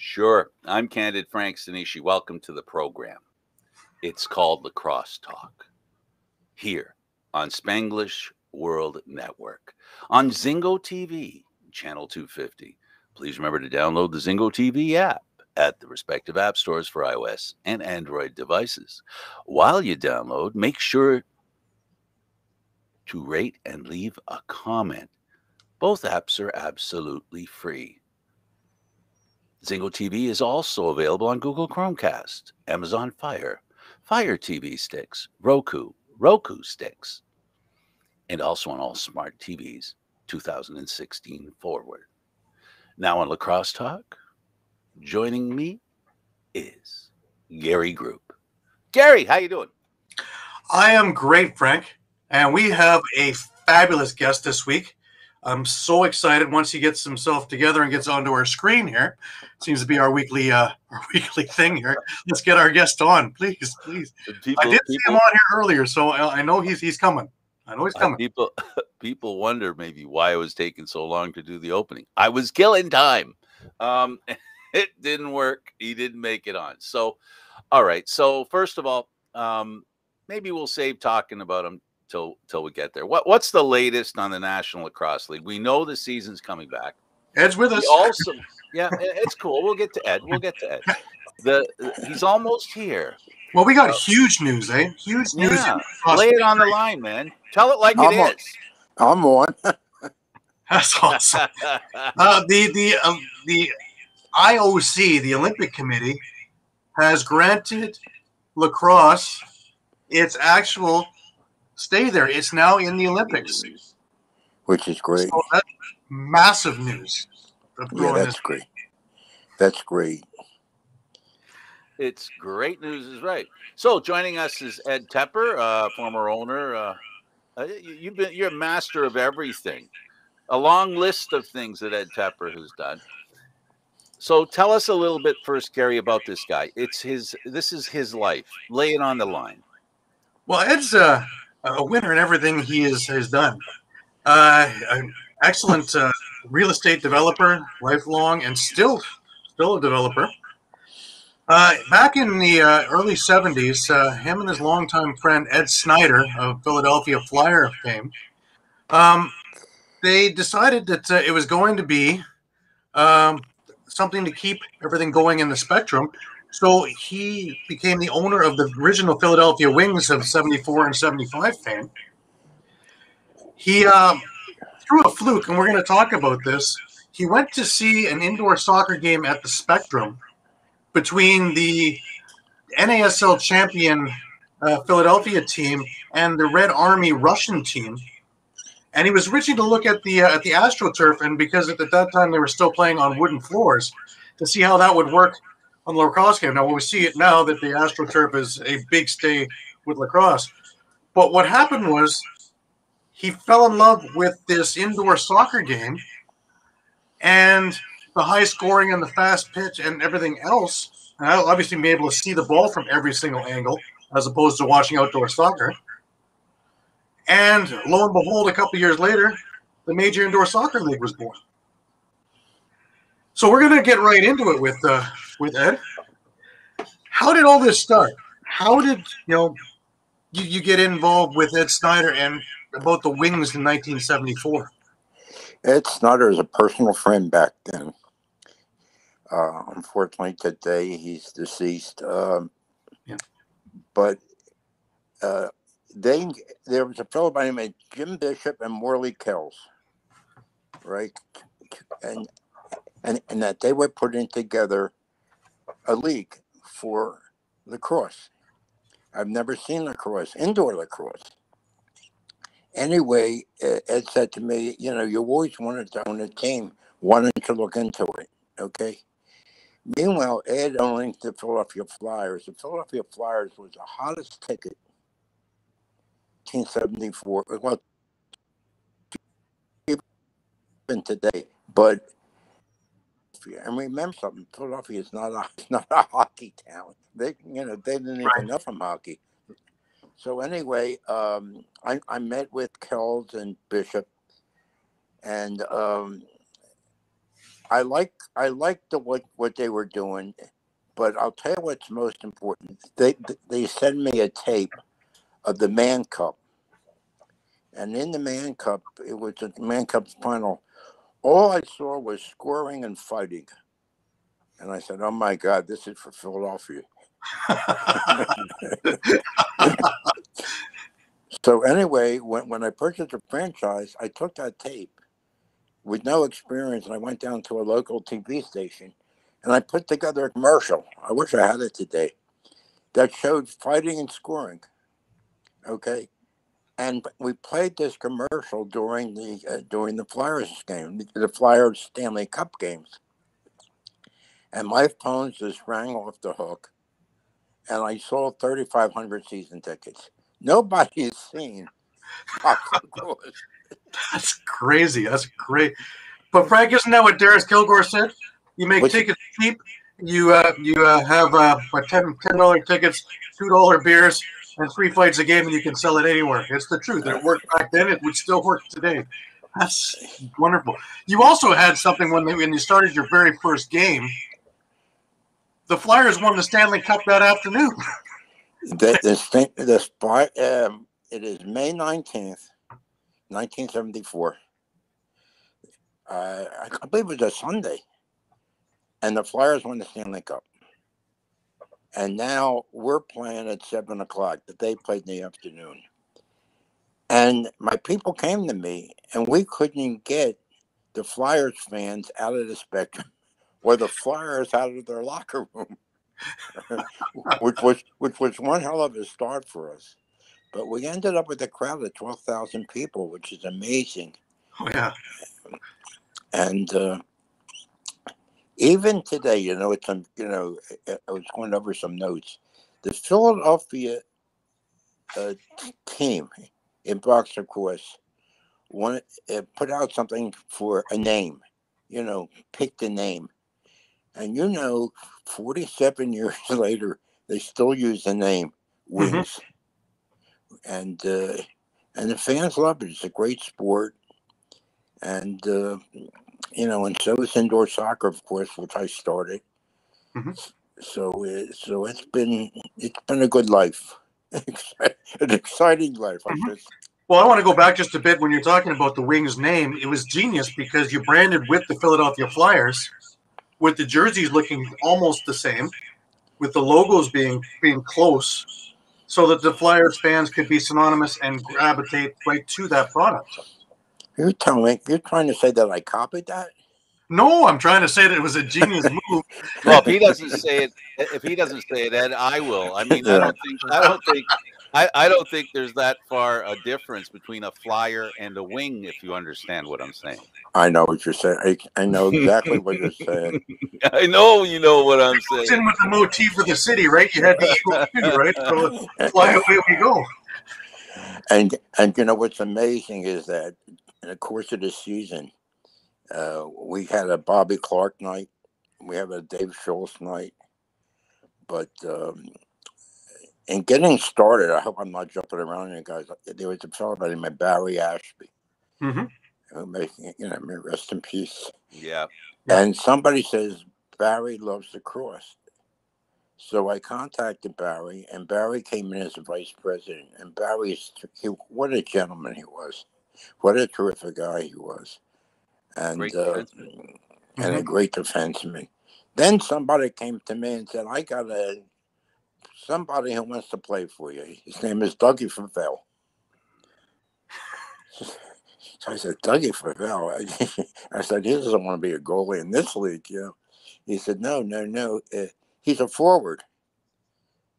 Sure. I'm Candid Frank Stanisci. Welcome to the program. It's called Lacrosse Talk here on Spanglish World Network on Zingo TV, channel 250. Please remember to download the Zingo TV app at the respective app stores for iOS and Android devices. While you download, make sure to rate and leave a comment. Both apps are absolutely free. Zingo TV is also available on Google Chromecast, Amazon Fire, Fire TV sticks, Roku sticks, and also on all smart TVs 2016 forward. Now on Lacrosse Talk, joining me is Gary Groob. Gary, how you doing? I am great, Frank, and we have a fabulous guest this week. I'm so excited once he gets himself together and gets onto our screen here. Seems to be our weekly thing here. Let's get our guest on, please. I did see him on here earlier, so I know he's coming. I know he's coming. People wonder maybe why it was taking so long to do the opening. I was killing time. It didn't work. He didn't make it on. So, all right. So first of all, maybe we'll save talking about him till we get there. What's the latest on the National Lacrosse League? We know the season's coming back. Ed's with us. Yeah, it's cool. We'll get to Ed. He's almost here. Well, we got huge news, eh? Huge news. Yeah. Lay it on the line, man. Tell it like it is. I'm on. That's awesome. The IOC, the Olympic Committee, has granted lacrosse its actual stay there. It's now in the Olympics, which is great. So that's massive news. Yeah, that's great. That's great. It's great news, is right. So joining us is Ed Tepper, former owner. You're a master of everything. A long list of things that Ed Tepper has done. So tell us a little bit first, Gary, about this guy. This is his life. Lay it on the line. Well, Ed's a winner in everything he has done. An excellent real estate developer, lifelong, and still a developer. Back in the early 70s, him and his longtime friend Ed Snyder of Philadelphia Flyer fame, they decided that it was going to be something to keep everything going in the spectrum. So he became the owner of the original Philadelphia Wings of 74 and 75 fame. He, through a fluke, and we're going to talk about this, he went to see an indoor soccer game at the Spectrum between the NASL champion Philadelphia team and the Red Army Russian team. And he was reaching to look at the Astroturf, and because at that time they were still playing on wooden floors, to see how that would work on the lacrosse game. Now, we see it now that the Astroturf is a big stay with lacrosse. But what happened was he fell in love with this indoor soccer game and the high scoring and the fast pitch and everything else. And I'll obviously be able to see the ball from every single angle as opposed to watching outdoor soccer. And lo and behold, a couple of years later, the Major Indoor Soccer League was born. So we're going to get right into it with Ed. How did all this start? How did you get involved with Ed Snyder and about the Wings in 1974? Ed Snyder is a personal friend back then. Unfortunately, today he's deceased. But there was a fellow by the name of Jim Bishop and Morley Kells, right? And that they were putting together a league for lacrosse. I've never seen lacrosse, indoor lacrosse. Anyway, Ed said to me, you always wanted to own a team, wanted to look into it, okay? Meanwhile, Ed owned the Philadelphia Flyers. The Philadelphia Flyers was the hottest ticket 1974. Well, even today, but and remember something: Philadelphia is not a hockey town. They didn't even know from hockey. So anyway, I met with Kells and Bishop, and I liked what they were doing, but I'll tell you what's most important. They sent me a tape of the Man Cup, and in the Man Cup, it was a Man Cup final. All I saw was scoring and fighting, and I said, "Oh my God, this is for Philadelphia." So anyway, when I purchased a franchise, I took that tape with no experience, and I went down to a local TV station, and I put together a commercial. I wish I had it today. That showed fighting and scoring. Okay, and we played this commercial during the Flyers game, the Flyers Stanley Cup games, and my phone just rang off the hook, and I sold 3,500 season tickets. Nobody's seen Fox Lacrosse. That's crazy. That's great. But Frank, isn't that what Darius Kilgore said? You make tickets cheap. You have $10 tickets, $2 beers, and 3 fights a game, and you can sell it anywhere. It's the truth. It worked back then. It would still work today. That's wonderful. You also had something when you started your very first game. The Flyers won the Stanley Cup that afternoon. It is May 19th, 1974. I believe it was a Sunday, and the Flyers won the Stanley Cup. And now we're playing at 7 o'clock. That they played in the afternoon. And my people came to me, and we couldn't get the Flyers fans out of the Spectrum or the Flyers out of their locker room, which was one hell of a start for us. But we ended up with a crowd of 12,000 people, which is amazing. Oh, yeah. And even today, I was going over some notes. The Philadelphia team in box lacrosse put out something for a name, picked a name. And 47 years later, they still use the name Wings. And the fans love it. It's a great sport. And, and so is indoor soccer, of course, which I started. So it's been a good life, an exciting life. Well, I want to go back just a bit when you're talking about the Wings name. It was genius because you branded with the Philadelphia Flyers, with the jerseys looking almost the same, with the logos being close, so that the Flyers fans could be synonymous and gravitate right to that product. You're trying to say that I copied that? No, I'm trying to say that it was a genius move. Well, if he doesn't say it, Ed, I will. I mean, I don't think there's that far a difference between a flyer and a wing, if you understand what I'm saying. I know what you're saying. I know exactly what you're saying. I know you know what I'm saying. It's in with the motif for the city, right? You had the eagle too, right? So fly away we go. And what's amazing is that in the course of the season, we had a Bobby Clark night. We have a Dave Schultz night. But in getting started, I hope I'm not jumping around here, guys. There was a fellow by the name of Barry Ashby. Making may rest in peace. Yeah. And somebody says Barry loves lacrosse. So I contacted Barry, and Barry came in as a vice president. And what a gentleman he was. What a terrific guy he was. And a great defenseman. Then somebody came to me and said, I got somebody who wants to play for you. His name is Dougie Favell. So I said, Dougie Favell? I said, he doesn't want to be a goalie in this league, He said, no. He's a forward.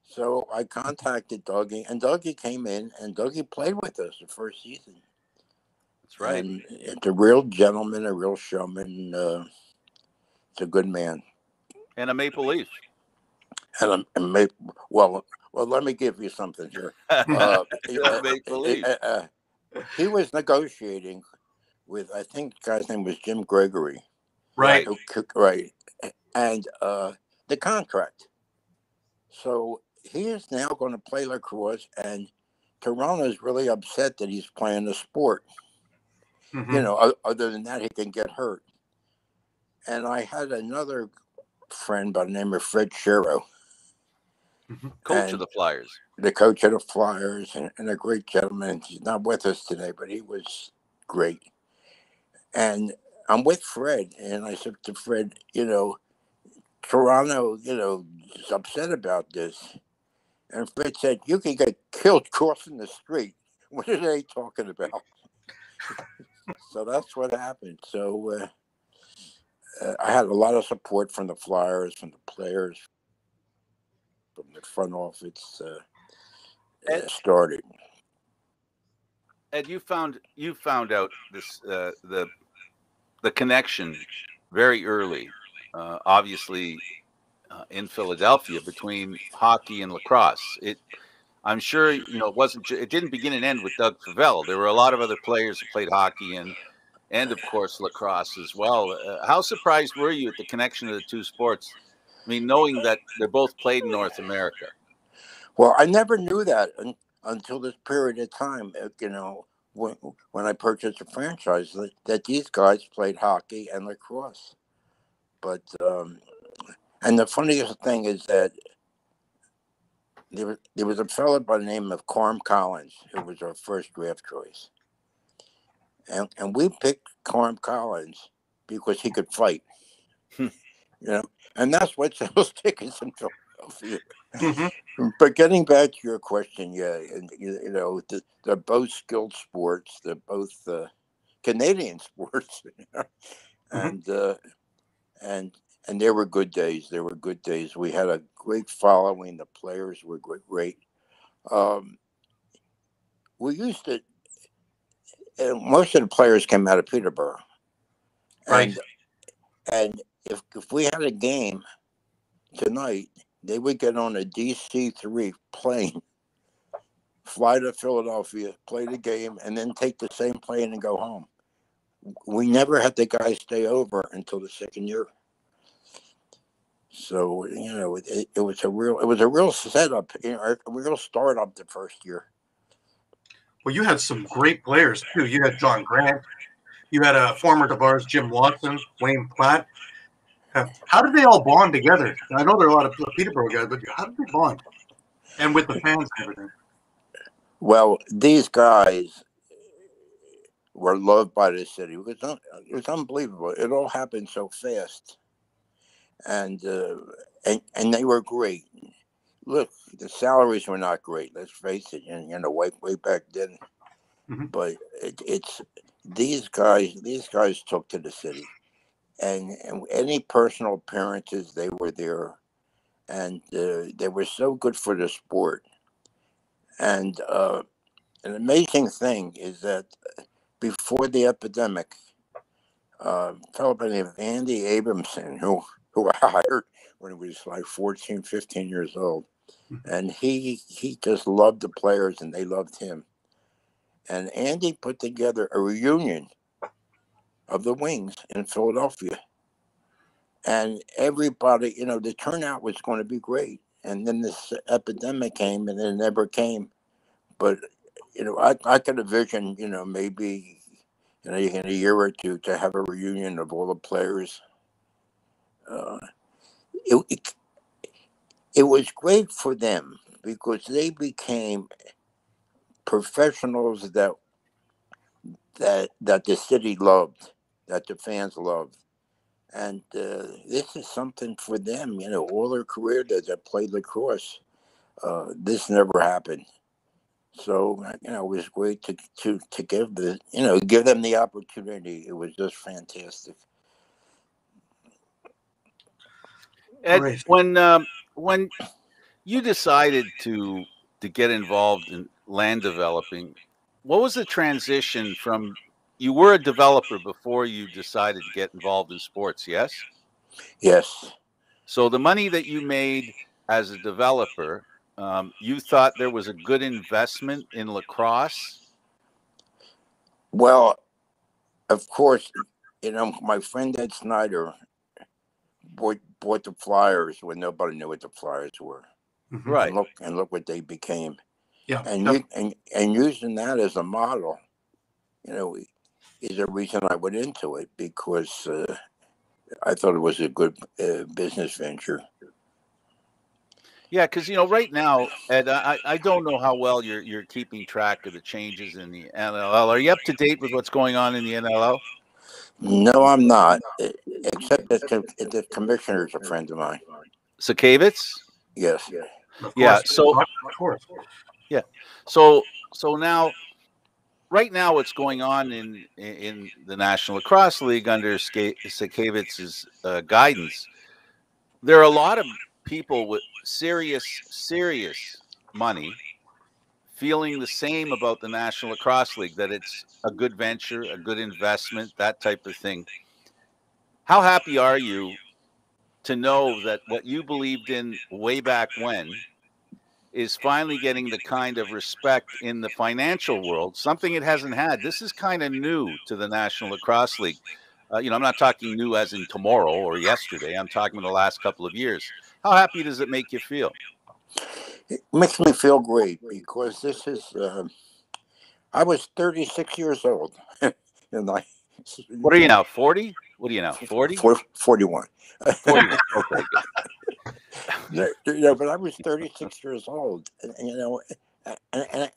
So I contacted Dougie, and Dougie came in, and Dougie played with us the first season. That's right. And it's a real gentleman, a real showman. It's a good man. And a Maple Leaf. Well, let me give you something here. Maple Leaf. He was negotiating with, I think the guy's name was Jim Gregory. Right. Right. And the contract. So he is now going to play lacrosse, and Toronto's really upset that he's playing the sport. Other than that, he can get hurt. And I had another friend by the name of Fred Shero, Coach of the Flyers. The coach of the Flyers, and a great gentleman. He's not with us today, but he was great. And I'm with Fred, and I said to Fred, Toronto, is upset about this. And Fred said, you can get killed crossing the street. What are they talking about? So that's what happened. So I had a lot of support from the Flyers, from the players, from the front office. Started. Ed, you found out this the connection very early, obviously in Philadelphia, between hockey and lacrosse. I'm sure it wasn't. It didn't begin and end with Doug Favell. There were a lot of other players who played hockey and of course lacrosse as well. How surprised were you at the connection of the two sports? I mean, knowing that they're both played in North America. Well, I never knew that until this period of time. When I purchased a franchise, that these guys played hockey and lacrosse. But and the funniest thing is that there was a fellow by the name of Carm Collins who was our first draft choice, and we picked Carm Collins because he could fight. And that's what sells tickets in Philadelphia. But getting back to your question, and they're both skilled sports. They're both Canadian sports, and there were good days. There were good days. We had a great following. The players were great. We used to. Most of the players came out of Peterborough, Right. And if we had a game tonight, they would get on a DC-3 plane, fly to Philadelphia, play the game, and then take the same plane and go home. We never had the guys stay over until the second year. So it was a real setup, a real startup the first year. Well, you had some great players too. You had John Grant. You had a former DeVars, Jim Watson, Wayne Platt. How did they all bond together? I know there are a lot of Peterborough guys, but how did they bond? And with the fans and everything. Well, these guys were loved by the city. It was unbelievable. It all happened so fast, and they were great. Look, the salaries were not great. Let's face it. Way back then. But it's these guys. These guys took to the city, and any personal appearances, they were there, and they were so good for the sport. And an amazing thing is that before the epidemic, a fellow by the name of Andy Abramson, who I hired when he was like 14, 15 years old, and he just loved the players and they loved him. And Andy put together a reunion of the Wings in Philadelphia. And everybody, the turnout was going to be great. And then this epidemic came and it never came. But, I could envision, maybe in a year or two to have a reunion of all the players. It was great for them because they became professionals that the city loved, that the fans loved. And this is something for them, all their career that played lacrosse. This never happened. So, it was great to give give them the opportunity. It was just fantastic. Ed, when you decided to get involved in land developing, what was the transition from? You were a developer before you decided to get involved in sports, yes? Yes. So the money that you made as a developer, you thought there was a good investment in lacrosse? Well, of course, my friend Ed Snyder bought the Flyers when nobody knew what the Flyers were. Right. And look what they became. Yeah. And using that as a model, is a reason I went into it, because I thought it was a good business venture. Yeah, because right now, Ed, I don't know how well you're keeping track of the changes in the NLL. Are you up to date with what's going on in the NLL? No, I'm not. Except that the commissioner's a friend of mine. Sakavitz? Yes. Of Yeah. course, So of course. yeah. So now, right now, what's going on in the National Lacrosse League under Sakavitz's guidance? There are a lot of people with serious money feeling the same about the National Lacrosse League, that it's a good venture, a good investment, that type of thing. How happy are you to know that what you believed in way back when is finally getting the kind of respect in the financial world, something it hasn't had? This is kind of new to the National Lacrosse League. I'm not talking new as in tomorrow or yesterday. I'm talking the last couple of years. How happy does it make you feel? It makes me feel great because this is. I was 36 years old, and What are you now? 40? What are you now? 40? 41. 41. Okay, good. But I was 36 years old, and it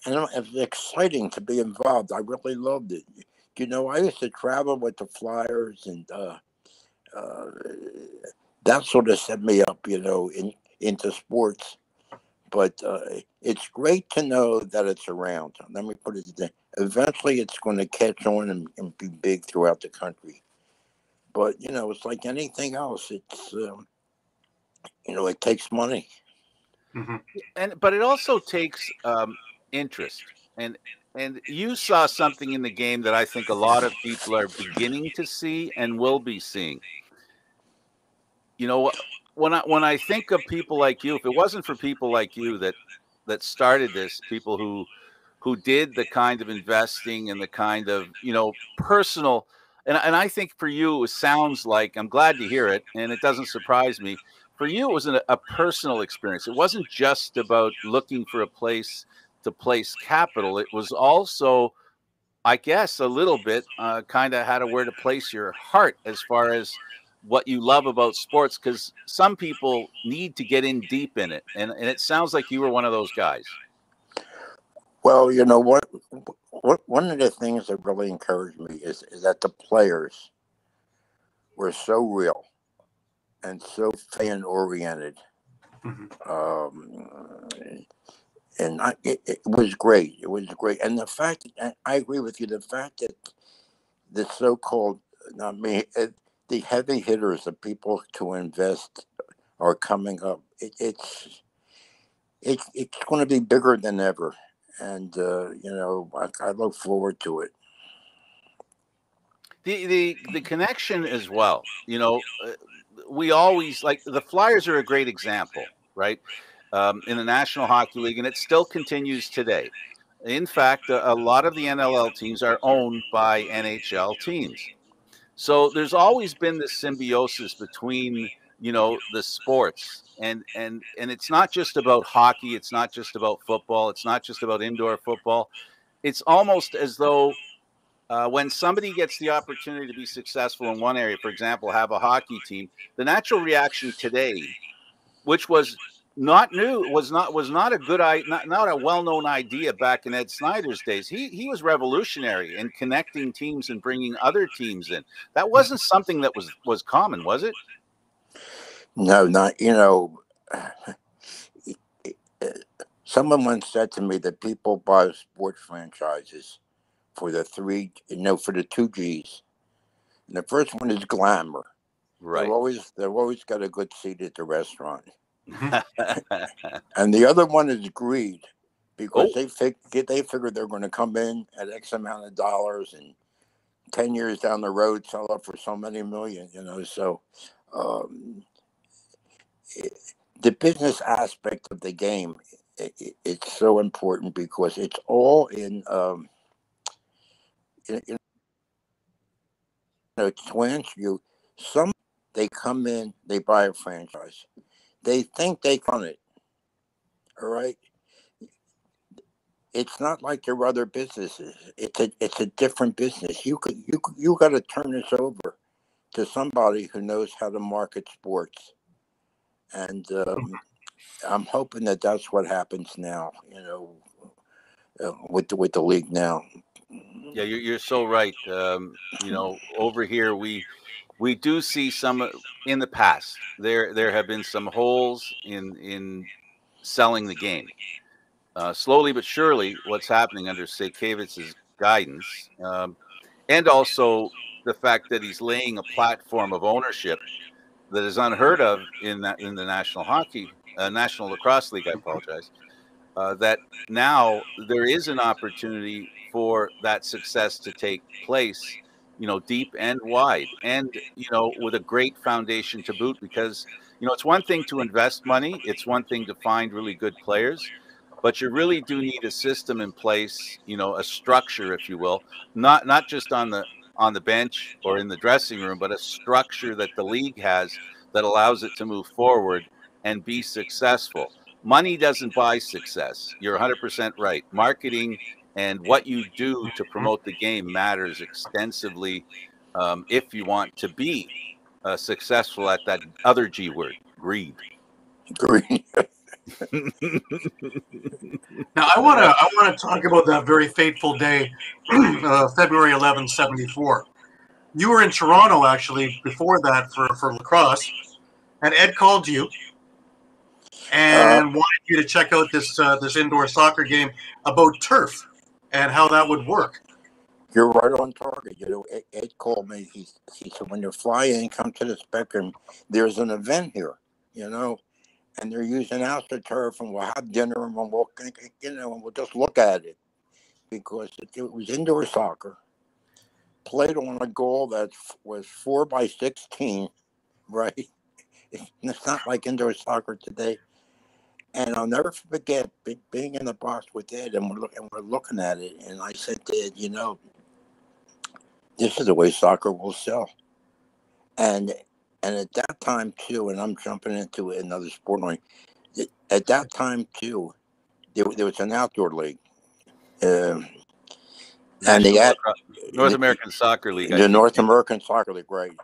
was exciting to be involved. I really loved it. I used to travel with the Flyers, and that sort of set me up, into sports. But it's great to know that it's around. Let me put it this. Eventually, it's going to catch on and be big throughout the country. But it's like anything else. It's it takes money. Mm-hmm. But it also takes interest, and you saw something in the game that I think a lot of people are beginning to see and will be seeing. When I think of people like you, if it wasn't for people like you that started this, people who did the kind of investing and the kind of personal, and I think for you it sounds like, I'm glad to hear it, and it doesn't surprise me. For you, it was a personal experience. It wasn't just about looking for a place to place capital. It was also, I guess, a little bit kind of had where to place your heart as far as what you love about sports, because some people need to get in deep in it, and it sounds like you were one of those guys. Well, one of the things that really encouraged me is that the players were so real and so fan oriented. Mm-hmm. And it was great. It was great. And the fact, and I agree with you, the fact that the so-called, not me, the heavy hitters, the people to invest are coming up. It's going to be bigger than ever. And, I look forward to it. The connection as well. We always, like, the Flyers are a great example, right? In the National Hockey League, and it still continues today. In fact, a lot of the NLL teams are owned by NHL teams. So there's always been this symbiosis between the sports, and it's not just about hockey, it's not just about football, it's not just about indoor football. It's almost as though when somebody gets the opportunity to be successful in one area, for example, have a hockey team, the natural reaction today, which was not new, was not a good, not a well-known idea back in Ed Snyder's days. He was revolutionary in connecting teams and bringing other teams in. That wasn't something that was common, was it? No, not, someone once said to me that people buy sports franchises for the two G's. And the first one is glamour. Right. They've always got a good seat at the restaurant. And the other one is greed, because they figure they're going to come in at X amount of dollars, and 10 years down the road sell it for so many million. So the business aspect of the game, it's so important because it's all in to answer you. Some, they come in, they buy a franchise, they think they run it. All right. It's not like your other businesses. It's a different business. You got to turn this over to somebody who knows how to market sports. And I'm hoping that that's what happens now, with the league now. Yeah, you're so right. Over here we do see some in the past. There have been some holes in selling the game. Slowly but surely, what's happening under Sejkiewicz's guidance, and also the fact that he's laying a platform of ownership that is unheard of in the National Lacrosse League. I apologize. That now there is an opportunity for that success to take place, deep and wide, and with a great foundation to boot. Because it's one thing to invest money, it's one thing to find really good players, but you really do need a system in place, a structure, if you will, not just on the bench or in the dressing room, but a structure that the league has that allows it to move forward and be successful. Money doesn't buy success. You're 100% right. Marketing and what you do to promote the game matters extensively, if you want to be successful at that other G word, greed. Green. Now I want to talk about that very fateful day, February 11th, 74. You were in Toronto actually before that for lacrosse, and Ed called you and wanted you to check out this indoor soccer game about turf and how that would work. You're right on target. Ed called me. He said, when you fly in, come to the Spectrum. There's an event here, and they're using AstroTurf, and we'll have dinner, and we'll just look at it, because it was indoor soccer, played on a goal that was 4x16, right? It's not like indoor soccer today. And I'll never forget being in the box with Ed, and we're looking at it, and I said to Ed, this is the way soccer will sell. And at that time too, and I'm jumping into another sport line. At that time too, there was an outdoor league, and North American Soccer League. The North American Soccer League, right?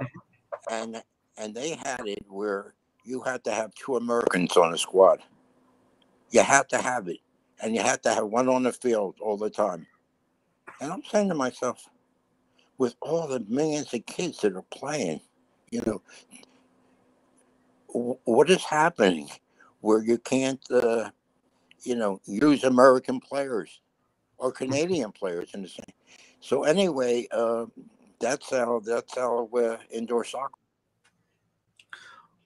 And they had it where you had to have 2 Americans on a squad. You had to have it, and you had to have one on the field all the time. And I'm saying to myself, with all the millions of kids that are playing, what is happening where you can't, use American players or Canadian players in the same? So anyway, that's how indoor soccer.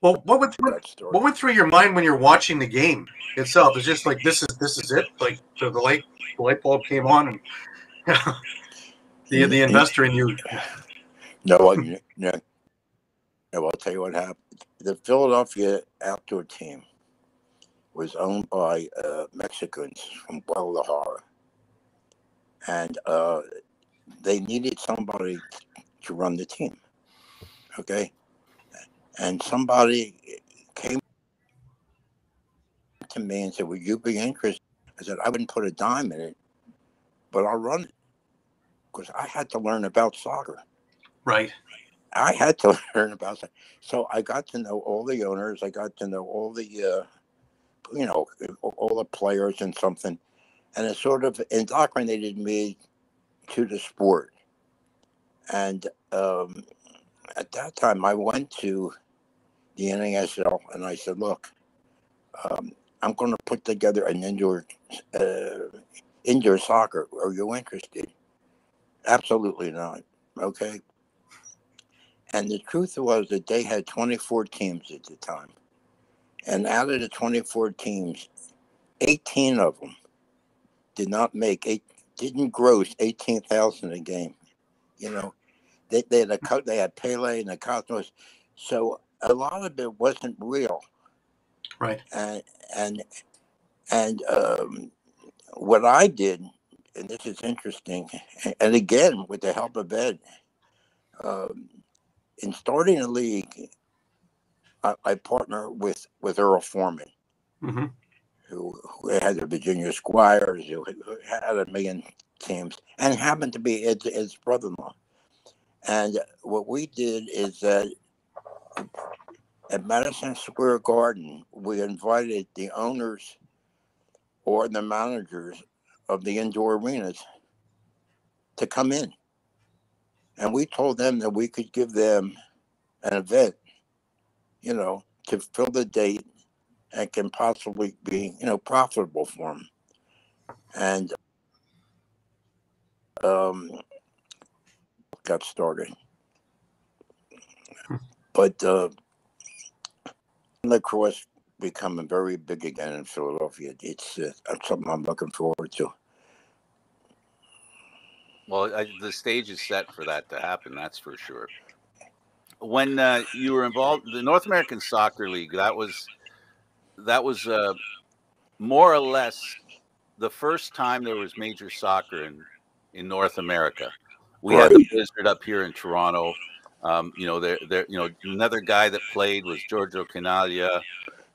Well, what went through your mind when you're watching the game itself? It's just like this is it. Like the light bulb came on, and the investor in you. No, I'll tell you what happened. The Philadelphia outdoor team was owned by Mexicans from Guadalajara, and they needed somebody to run the team. Okay, and somebody came to me and said, "Would you be interested?" I said, "I wouldn't put a dime in it, but I'll run it," because I had to learn about soccer. Right. I had to learn about soccer. So I got to know all the owners. I got to know all the, all the players and something. And it sort of indoctrinated me to the sport. And at that time, I went to the NASL and I said, look, I'm going to put together an indoor soccer. Are you interested? Absolutely not. Okay. And the truth was that they had 24 teams at the time. And out of the 24 teams, 18 of them didn't gross 18,000 a game. They had Pele and the Cosmos. So a lot of it wasn't real. Right. And what I did, and this is interesting, and again, with the help of Ed, in starting a league, I partner with Earl Foreman, mm-hmm. who had the Virginia Squires, who had a million teams, and happened to be Ed's brother-in-law. And what we did is that at Madison Square Garden, we invited the owners or the managers of the indoor arenas to come in. And we told them that we could give them an event, to fill the date and can possibly be, profitable for them. And got started. But lacrosse becoming very big again in Philadelphia. It's something I'm looking forward to. Well, the stage is set for that to happen. That's for sure. When you were involved, the North American Soccer League, that was more or less the first time there was major soccer in North America. We had the Blizzard up here in Toronto. Another guy that played was Giorgio Canaglia.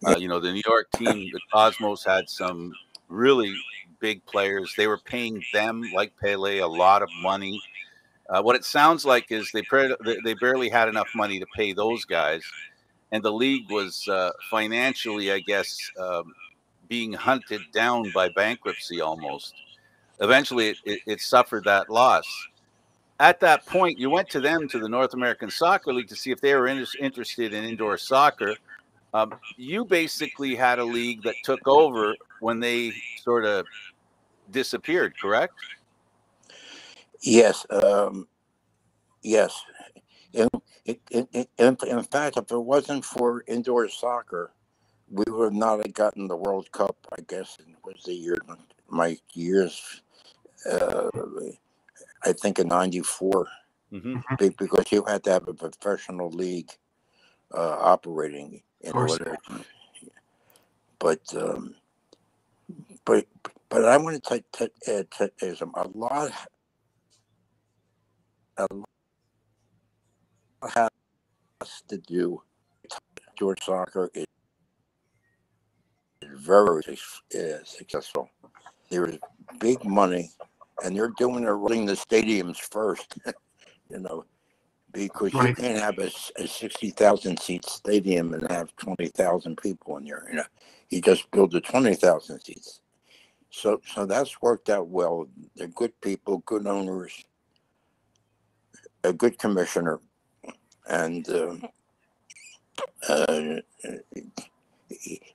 The New York team, the Cosmos, had some really big players. They were paying them, like Pele, a lot of money. What it sounds like is they barely had enough money to pay those guys, and the league was financially, I guess, being hunted down by bankruptcy almost. Eventually, it suffered that loss. At that point, you went to the North American Soccer League, to see if they were interested in indoor soccer. You basically had a league that took over when they sort of disappeared, correct? Yes. Yes. In fact, if it wasn't for indoor soccer, we would not have gotten the World Cup. I guess it was the year, my years. I think in '94, because you had to have a professional league operating in order. But I want to take a lot has to do. Indoor soccer is very successful. There is big money, and they're running the stadiums first. Because you can't have a 60,000 seat stadium and have 20,000 people in there. You just build the 20,000 seats. So that's worked out well. They're good people, good owners, a good commissioner, and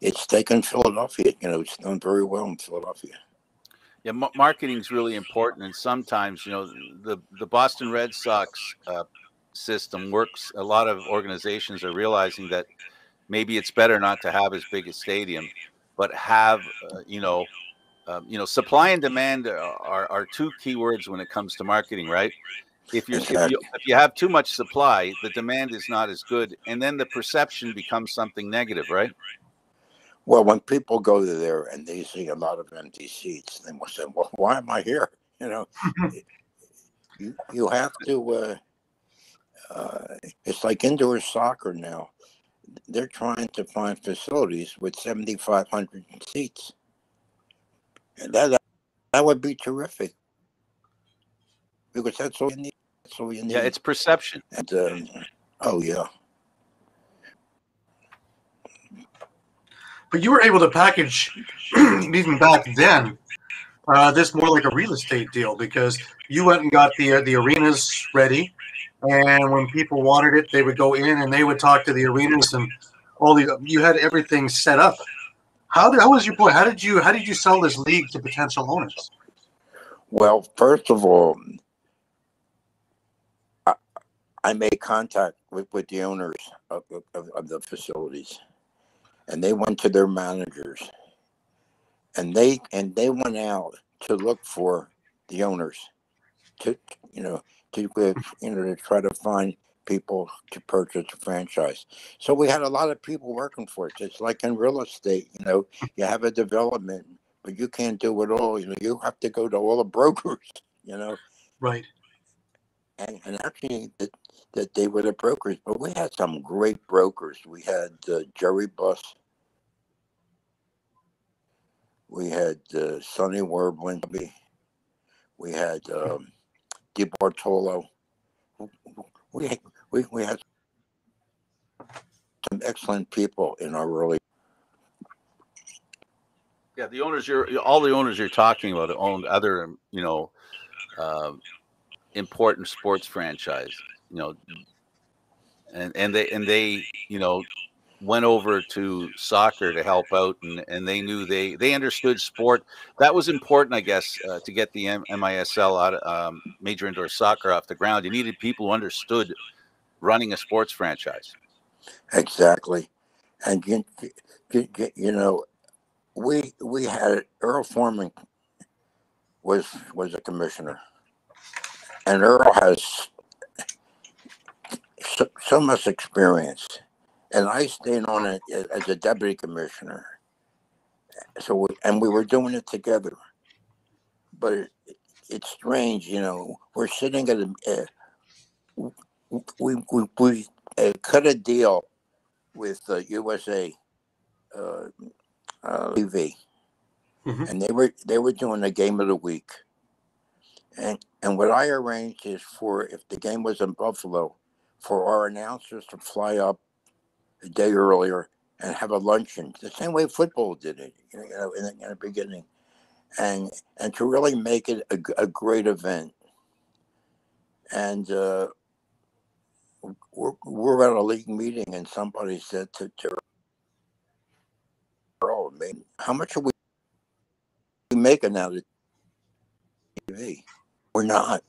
it's taken Philadelphia. It's done very well in Philadelphia. Yeah, marketing is really important, and sometimes the Boston Red Sox system works. A lot of organizations are realizing that maybe it's better not to have as big a stadium, but have supply and demand are two key words when it comes to marketing, right? If you have too much supply, the demand is not as good, and then the perception becomes something negative, right? Well, when people go there and they see a lot of empty seats, they will say, "Well, why am I here?" You have to. It's like indoor soccer now. They're trying to find facilities with 7,500 seats, and that would be terrific, because that's all you need. Yeah, it's perception. And oh yeah. But you were able to package, even back then, this more like a real estate deal, because you went and got the arenas ready, and when people wanted it, they would go in and they would talk to the arenas, and you had everything set up. How was your point? How did you sell this league to potential owners? Well, first of all, I made contact with the owners of the facilities, and they went to their managers, and they went out to look for the owners to try to find people to purchase a franchise. So we had a lot of people working for it. It's like in real estate, you have a development, but you can't do it all. You have to go to all the brokers. Right. And actually, that they were the brokers, but we had some great brokers. We had Jerry Buss. We had Sonny Werblin. We had Di Bartolo. we had some excellent people in our early. Yeah, all the owners you're talking about owned other, important sports franchise, and they went over to soccer to help out, and they knew they understood sport. That was important, I guess, to get the MISL out of Major Indoor Soccer off the ground. You needed people who understood running a sports franchise. Exactly, and we had Earl Foreman was a commissioner, and Earl has so much experience, and I stayed on it as a deputy commissioner. So we were doing it together, but it's strange, We're sitting at we cut a deal with USA TV, and they were doing a game of the week, and what I arranged is for, if the game was in Buffalo, for our announcers to fly up a day earlier and have a luncheon, the same way football did it, in the beginning, and to really make it a great event. And we're at a league meeting, and somebody said to Earl, how much are we making out of TV? We're not.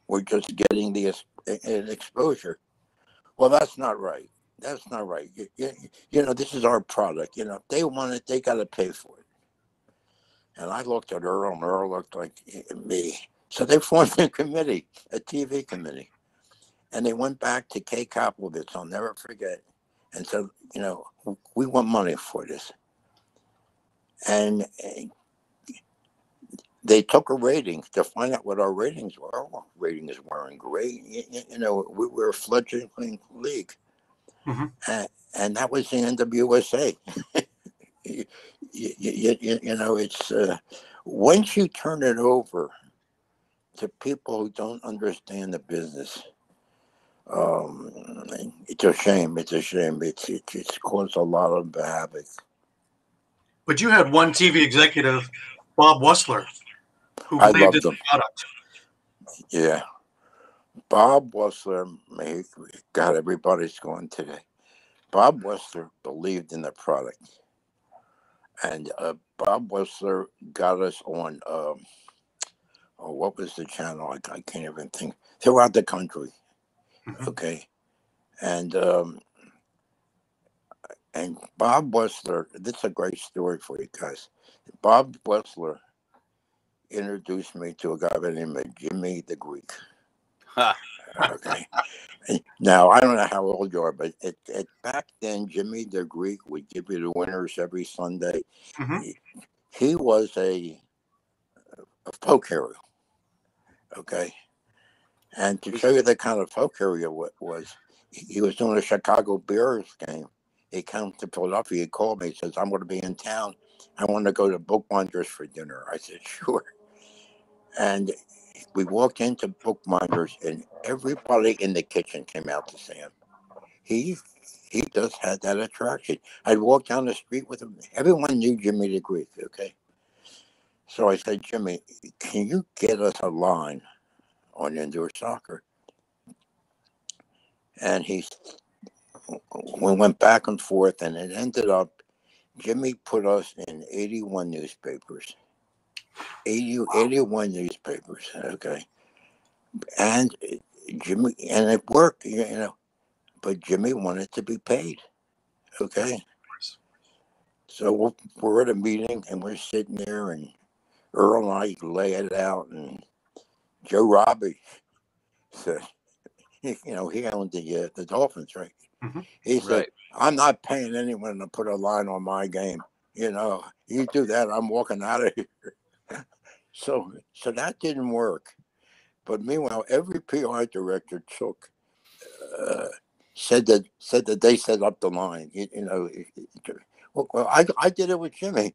We're just getting the exposure. Well, that's not right. That's not right. This is our product. If they want it, they got to pay for it. And I looked at Earl, and Earl looked like me. So they formed a committee, a TV committee. And they went back to Kay Koplowitz, I'll never forget, and said, we want money for this. And they took a rating to find out what our ratings were. Our ratings weren't great. We were a fledgling league. And that was the end of USA. It's once you turn it over to people who don't understand the business, it's a shame. It's a shame. It's caused a lot of havoc. But you had one TV executive, Bob Wessler, who I believed in loved the him. product. Yeah. Bob Wessler, God, everybody's going today. Bob Wessler believed in the product. And Bob Wessler got us on, what was the channel? I can't even think. Throughout the country. Okay. And Bob Wessler, this is a great story for you guys. Bob Wessler introduced me to a guy by the name of Jimmy the Greek. Okay. Now, I don't know how old you are, but back then, Jimmy the Greek would give you the winners every Sunday. He was a folk hero. Okay. And to show you the kind of folk hero was, he was doing a Chicago Bears game. He came to Philadelphia. He called me. He says, I'm going to be in town. I want to go to Bookminders for dinner. I said, sure. And we walked into Bookminders, and everybody in the kitchen came out to see him. He just had that attraction. I'd walk down the street with him. Everyone knew Jimmy the Greek, okay? So I said, Jimmy, can you get us a line on indoor soccer? And we went back and forth, and it ended up, Jimmy put us in 81 newspapers. 81 newspapers, okay? And Jimmy, and it worked, but Jimmy wanted to be paid, okay? So we're at a meeting, and we're sitting there, and Earl and I lay it out, and Joe Robbie said, he owned the Dolphins, right? He said, right. I'm not paying anyone to put a line on my game. You do that, I'm walking out of here. So that didn't work. But meanwhile, every PR director said that they set up the line. Well, I did it with Jimmy.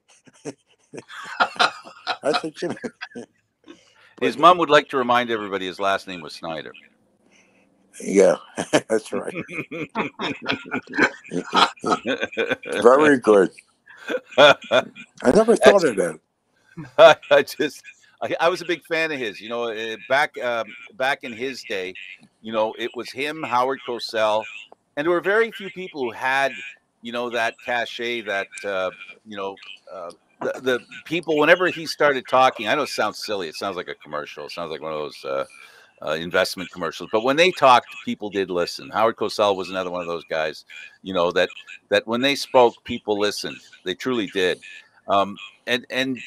I said, Jimmy. His mom would like to remind everybody his last name was Snyder. Yeah, that's right. Very good. I never thought of that. I was a big fan of his. Back in his day, it was him, Howard Cosell, and there were very few people who had, that cachet, that you know, the people. Whenever he started talking, I know it sounds silly. It sounds like a commercial. It sounds like one of those investment commercials. But when they talked, people did listen. Howard Cosell was another one of those guys, that when they spoke, people listened. They truly did. And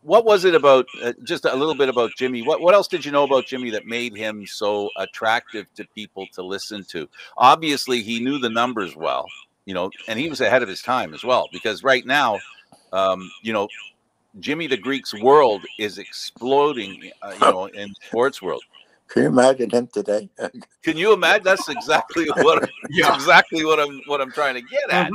what was it about? Just a little bit about Jimmy. What else did you know about Jimmy that made him so attractive to people to listen to? Obviously, he knew the numbers well, and he was ahead of his time as well. Because right now, Jimmy the Greek's world is exploding, in the sports world. Can you imagine him today? Can you imagine? That's exactly what Yeah. I'm trying to get at.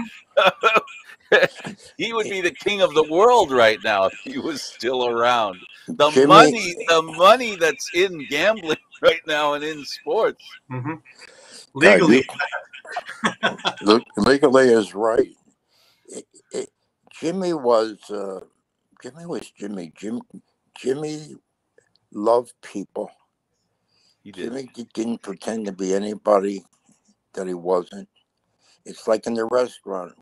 He would be the king of the world right now if he was still around. The Jimmy, money that's in gambling right now and in sports. Legally. legally is right. Jimmy was Jimmy. Jimmy loved people. He did. Jimmy didn't pretend to be anybody that he wasn't. It's like in the restaurant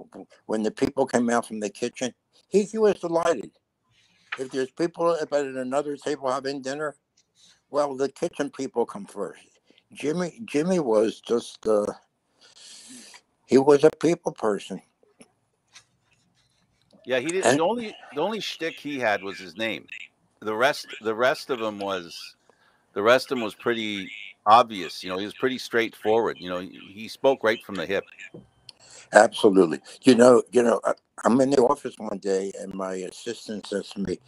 when the people came out from the kitchen. He was delighted. If there's people at another table having dinner, well, the kitchen people come first. Jimmy was just he was a people person. Yeah, he did. And The only shtick he had was his name. The rest of him was pretty obvious. He was pretty straightforward. He spoke right from the hip. absolutely. I'm in the office one day, and my assistant says to me,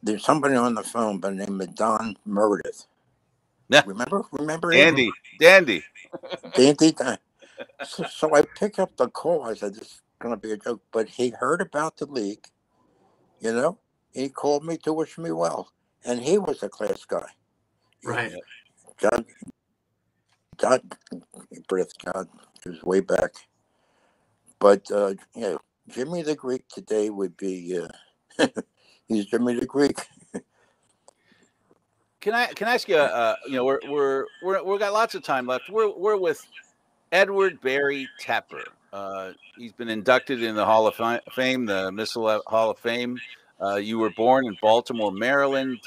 "There's somebody on the phone by the name of Don Meredith. Yeah. Remember him? Dandy. Dandy. So I pick up the call. I said, "This is going to be a joke," but he heard about the league. He called me to wish me well, and he was a class guy. Right. God, breath, God, it was way back. But Jimmy the Greek today would be he's Jimmy the Greek. Can I ask you? We've got lots of time left. We're with Edward Barry Tepper. He's been inducted in the Hall of Fame, the Missile Hall of Fame. You were born in Baltimore, Maryland.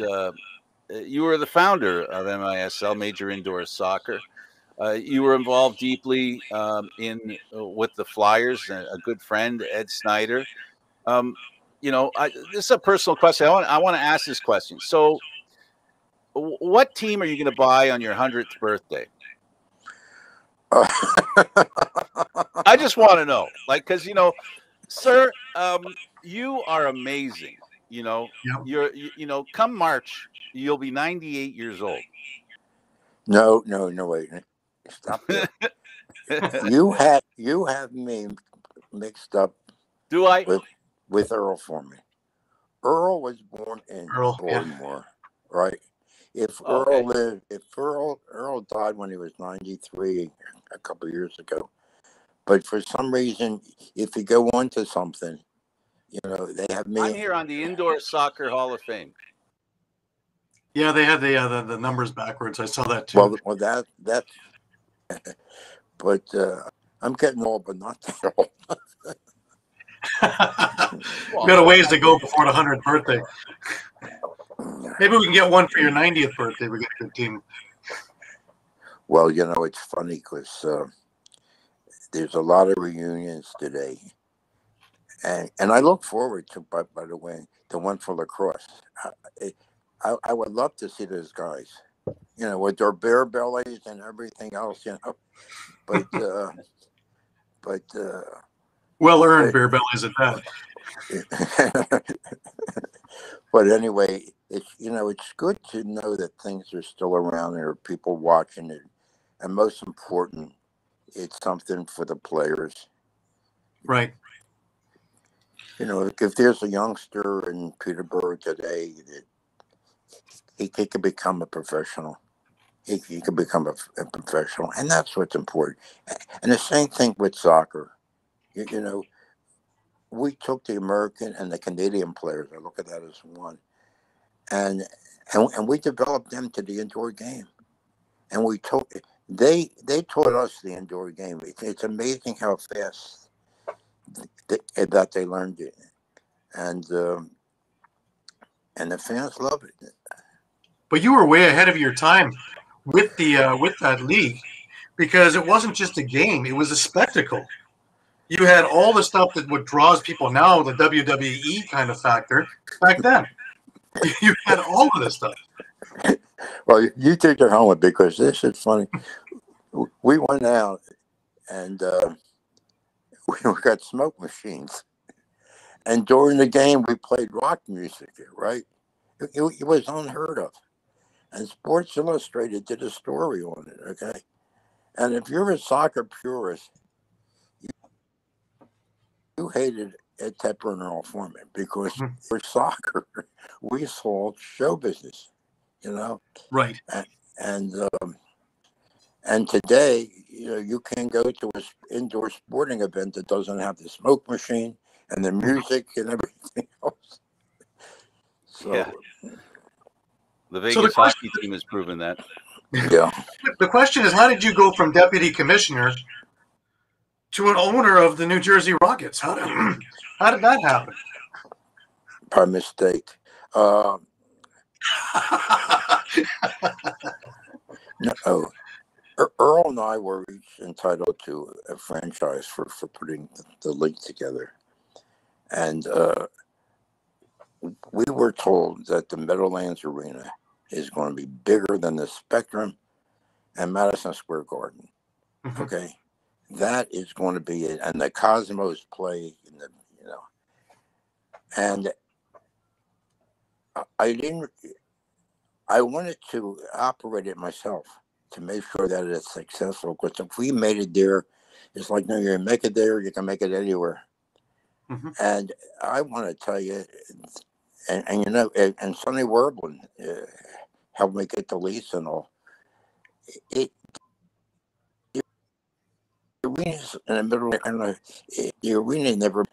You were the founder of MISL, Major Indoor Soccer. You were involved deeply with the Flyers. A good friend, Ed Snyder. This is a personal question. I want to ask this question. So, what team are you going to buy on your 100th birthday? I just want to know, because sir, you are amazing. You're come March, you'll be 98 years old. No, wait. Stop there. You have me mixed up. Do I? With Earl for me. Earl was born in Baltimore, right? If Earl lived, Earl died when he was 93 a couple of years ago. But for some reason, if you go on to something, they have me. I'm here on the Indoor Soccer Hall of Fame. Yeah, they had the numbers backwards. I saw that too. Well, that. But I'm getting old, but not that old. We got a ways to go before the 100th birthday. Maybe we can get one for your 90th birthday. We got a good team. Well, it's funny because there's a lot of reunions today, and I look forward to, by the way, the one for Lacrosse. I would love to see those guys, with their bare bellies and everything else, but well earned bare bellies at that. But anyway, it's good to know that things are still around. There are people watching it, and most important, it's something for the players. Right. If there's a youngster in Peterborough today that he could become a professional. he could become a professional, and that's what's important. And the same thing with soccer. You know, we took the American and the Canadian players. I look at that as one, and and we developed them to the indoor game, and they taught us the indoor game. It's amazing how fast that they learned it, and the fans love it. But you were way ahead of your time with that league, because it wasn't just a game; it was a spectacle. You had all the stuff that what draws people now, the WWE kind of factor. Back then, you had all of this stuff. Well, you take your helmet because this is funny. We went out and we got smoke machines, and during the game we played rock music. Right, it was unheard of. And Sports Illustrated did a story on it. Okay, and if you're a soccer purist, you hated Ed Tepper and Earl Foreman because for soccer we sold show business. You know, Right. And and today, you can go to an indoor sporting event that doesn't have the smoke machine and the music and everything else. So, Yeah. The Vegas hockey team has proven that. Yeah. The question is, how did you go from deputy commissioner to an owner of the New Jersey Rockets? How did that happen? By mistake. No. Earl and I were each entitled to a franchise for putting the league together. And we were told that the Meadowlands Arena is going to be bigger than the Spectrum and Madison Square Garden. Mm-hmm. Okay. That is going to be it. And the Cosmos play in the, and I wanted to operate it myself to make sure that it's successful. Because if we made it there, it's like, no, you make it there, you can make it anywhere. Mm-hmm. And I want to tell you, and Sonny Werblin helped me get the lease and all. The arena's in the middle. The arena never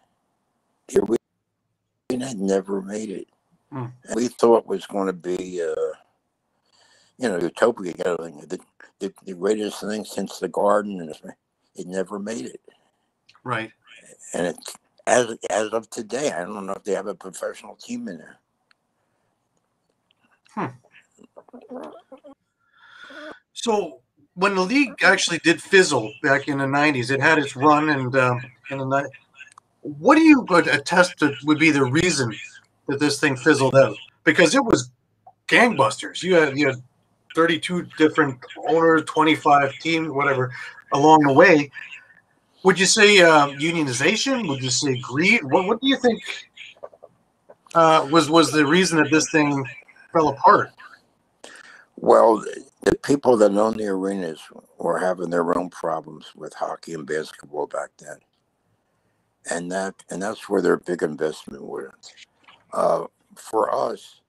made it. Mm. We thought it was going to be, utopia. The greatest thing since the Garden, and it never made it. Right. And it's as of today, I don't know if they have a professional team in there. So when the league actually did fizzle back in the 90s, it had its run, and in the 90s, what do you attest to would be the reason that this thing fizzled out? Because it was gangbusters. You had 32 different owners, 25 teams, whatever, along the way. Would you say unionization? Would you say greed? What do you think was the reason that this thing fell apart? Well, the people that own the arenas were having their own problems with hockey and basketball back then, and that's where their big investment was. For us,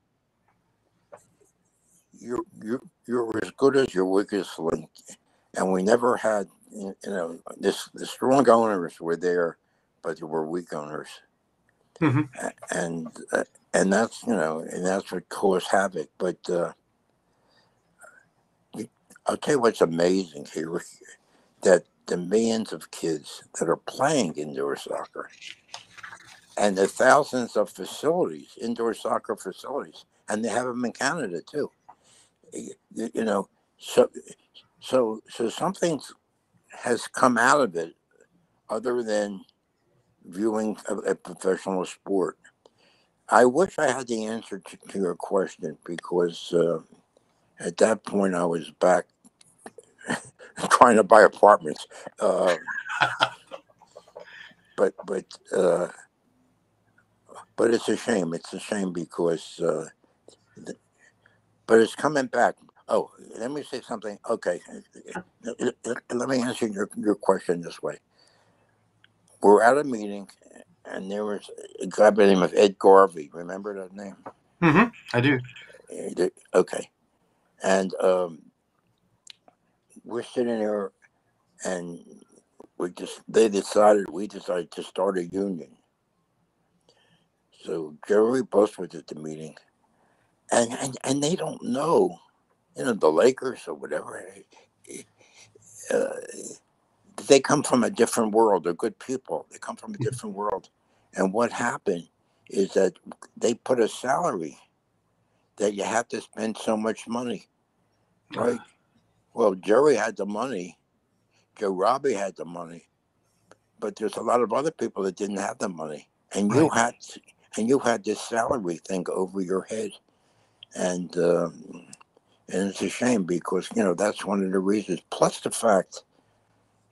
you're as good as your weakest link, and we never had the strong owners were there, but there were weak owners, mm-hmm. and that's and that's what caused havoc. But I'll tell you what's amazing here, that the millions of kids that are playing indoor soccer and the thousands of facilities, indoor soccer facilities, and they have them in Canada too. So something has come out of it other than viewing a professional sport. I wish I had the answer to your question, because at that point I was back trying to buy apartments. But it's a shame. It's a shame because, but it's coming back. Oh, let me say something. Okay, let me answer your question this way. We're at a meeting, and there was a guy by the name of Ed Garvey. Remember that name? Mm-hmm. I do. Okay, and we're sitting there, and we decided to start a union. So Jerry Buss was at the meeting, and they don't know, the Lakers or whatever. Uh, they come from a different world. They're good people. They come from a different world. And what happened is that they put a salary that you have to spend so much money, right? Well, Jerry had the money. Joe Robbie had the money. But there's a lot of other people that didn't have the money. And you had this salary thing over your head. And it's a shame because, that's one of the reasons. Plus the fact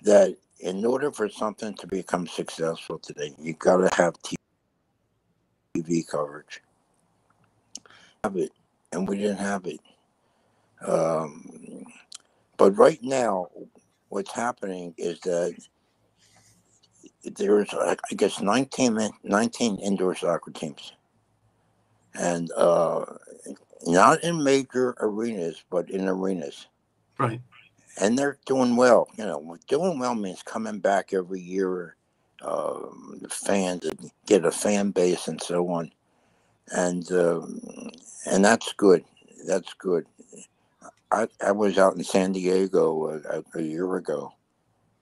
that in order for something to become successful today, you got to have TV coverage. Have it, and we didn't have it. But right now, what's happening is that there's, I guess, 19 indoor soccer teams, and not in major arenas, but in arenas. Right. And they're doing well. Doing well means coming back every year, fans, get a fan base and so on. And that's good. That's good. I was out in San Diego a year ago,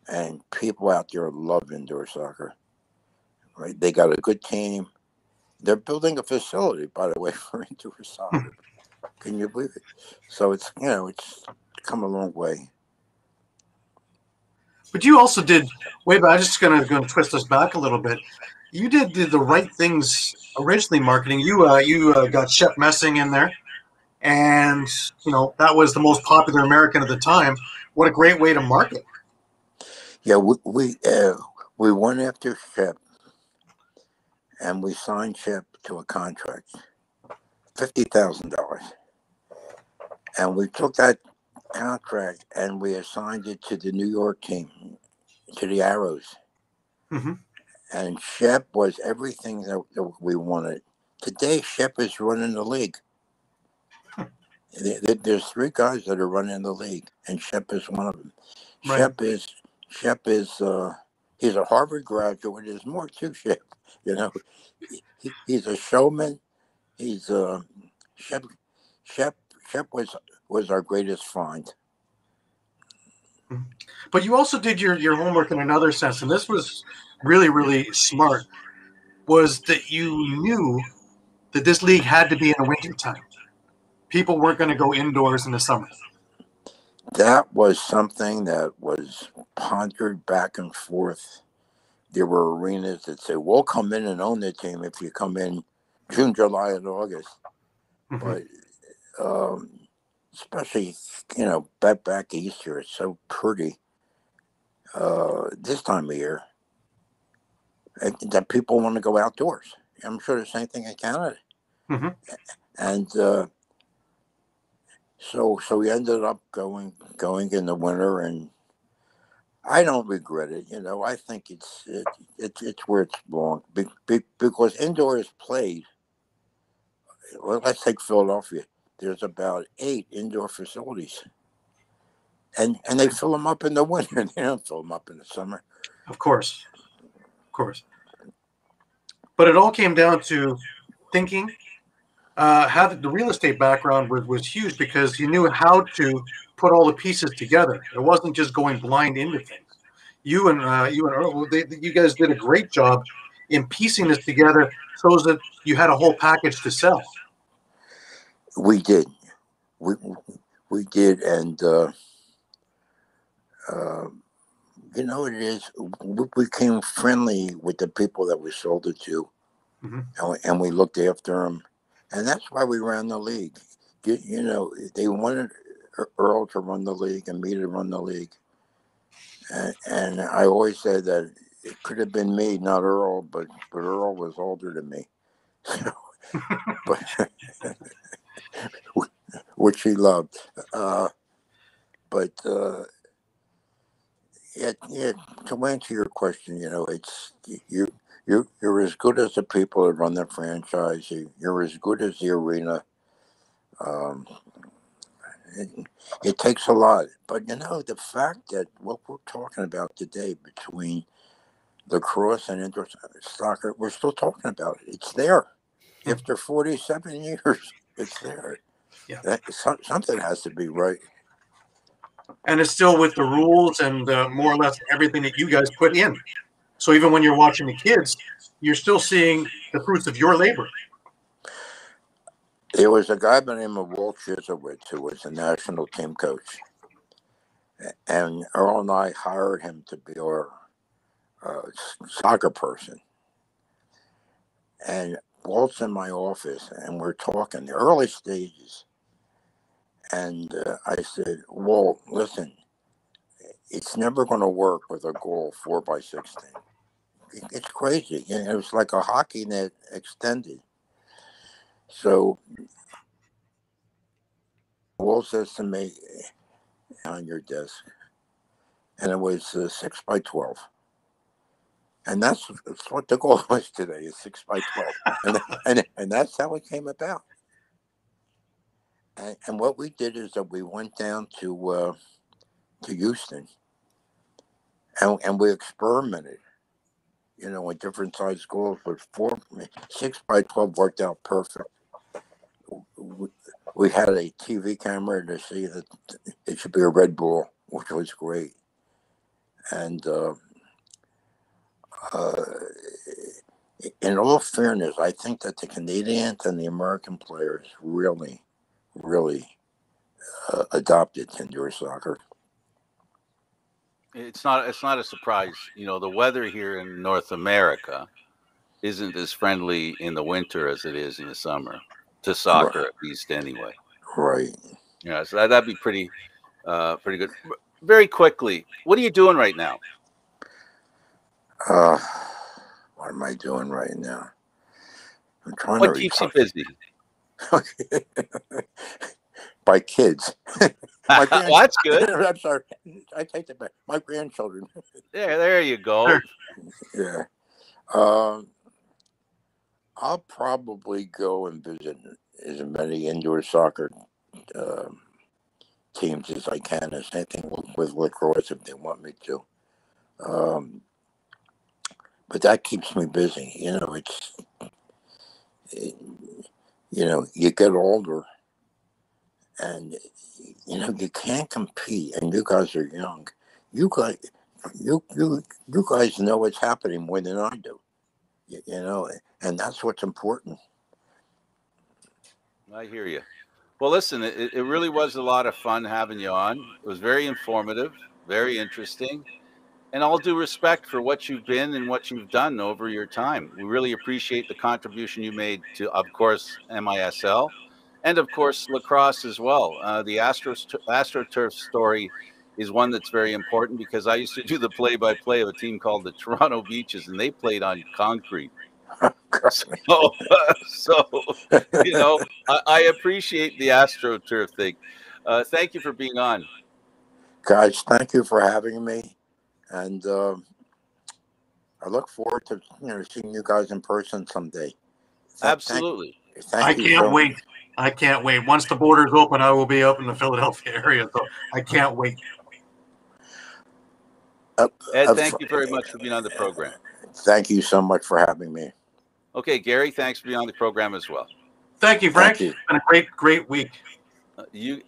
and people out there love indoor soccer. Right? They got a good team. They're building a facility, by the way, for indoor soccer. Can you believe it? So it's come a long way. But you also did way back. I'm just going to twist us back a little bit. You did the right things originally. Marketing. You got Shep Messing in there, and that was the most popular American at the time. What a great way to market. Yeah, we went after Shep, and we signed Shep to a contract, $50,000, and we took that contract and we assigned it to the New York team, to the Arrows. Mm-hmm. And Shep was everything that we wanted. Today, Shep is running the league. There's three guys that are running the league, and Shep is one of them. Right. Shep is he's a Harvard graduate. There's more to Shep. He's a showman. He's Shep was our greatest find. But you also did your homework in another sense, and this was really, really smart, was that you knew that this league had to be in the winter time. People weren't going to go indoors in the summer. That was something that was pondered back and forth. There were arenas that say, we'll come in and own the team if you come in June, July, and August. Mm-hmm. But especially, back east here, it's so pretty this time of year that people want to go outdoors. I'm sure the same thing in Canada. Mm-hmm. And so we ended up going in the winter, and I don't regret it. I think it's where it's belongs because indoor is played. Well, let's take Philadelphia. There's about 8 indoor facilities, and they fill them up in the winter. They don't fill them up in the summer. Of course. But it all came down to thinking. Having the real estate background was huge because you knew how to put all the pieces together. It wasn't just going blind into things. You and Earl, you guys did a great job in piecing this together so that you had a whole package to sell. We did, we did, and it is. We became friendly with the people that we sold it to, mm-hmm. and we looked after them, and that's why we ran the league. They wanted Earl to run the league and me to run the league, and I always said that it could have been me, not Earl, but Earl was older than me, but which he loved. Yeah. To answer your question, it's you're as good as the people that run the franchise. You're as good as the arena. It takes a lot. But, the fact that what we're talking about today between lacrosse and indoor soccer, we're still talking about it. It's there. After 47 years, it's there. Yeah. Something has to be right. And it's still with the rules and more or less everything that you guys put in. So even when you're watching the kids, you're still seeing the fruits of your labor. There was a guy by the name of Walt Chisowitz who was a national team coach. And Earl and I hired him to be our soccer person. And Walt's in my office, and we're talking the early stages. And I said, Walt, listen, it's never going to work with a goal 4x16. It's crazy. It was like a hockey net extended. So Walt says to me, on your desk, and it was 6x12. And that's what the goal was today, is 6x12. and that's how it came about. And what we did is that we went down to Houston, and we experimented, with different size goals. But 6x12 worked out perfect. We had a TV camera to see that it should be a red ball, which was great. And in all fairness, I think that the Canadians and the American players really, really adopted indoor soccer. It's not a surprise. The weather here in North America isn't as friendly in the winter as it is in the summer to soccer, at least anyway. Right. Yeah, so that'd be pretty good. Very quickly, what are you doing right now? What am I doing right now? I'm trying What to keeps retire. you busy? My kids. Well, that's good. I'm sorry. I take that back. My grandchildren. There you go. Yeah. I'll probably go and visit as many indoor soccer teams as I can. The same thing with lacrosse if they want me to. But that keeps me busy. You get older, and you can't compete. And you guys are young. You guys know what's happening more than I do. And that's what's important. I hear you. Well, listen, it really was a lot of fun having you on. It was very informative, very interesting, and all due respect for what you've been and what you've done over your time. We really appreciate the contribution you made to, of course, MISL, and of course, lacrosse as well. The AstroTurf story is one that's very important because I used to do the play-by-play of a team called the Toronto Beaches, and they played on concrete. So I appreciate the AstroTurf thing. Thank you for being on. Guys, thank you for having me. And I look forward to seeing you guys in person someday. Absolutely. I can't wait. I can't wait. Once the borders open, I will be up in the Philadelphia area. So I can't wait. Ed, thank you very much for being on the program. Thank you so much for having me. Okay, Gary, thanks for being on the program as well. Thank you, Frank. It's been a great week.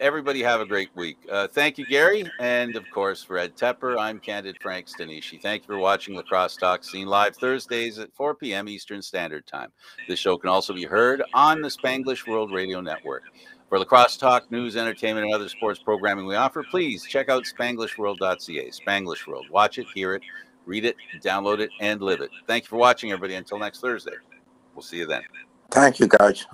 Everybody have a great week. Thank you, Gary. And of course, for Ed Tepper, I'm Candid Frank Stanisci. Thank you for watching Lacrosse Talk, seen live Thursdays at 4 p.m. Eastern Standard Time. This show can also be heard on the Spanglish World Radio Network. For Lacrosse Talk, news, entertainment, and other sports programming we offer, please check out SpanglishWorld.ca. Spanglish World. Watch it, hear it, read it, download it, and live it. Thank you for watching, everybody. Until next Thursday. We'll see you then. Thank you, guys.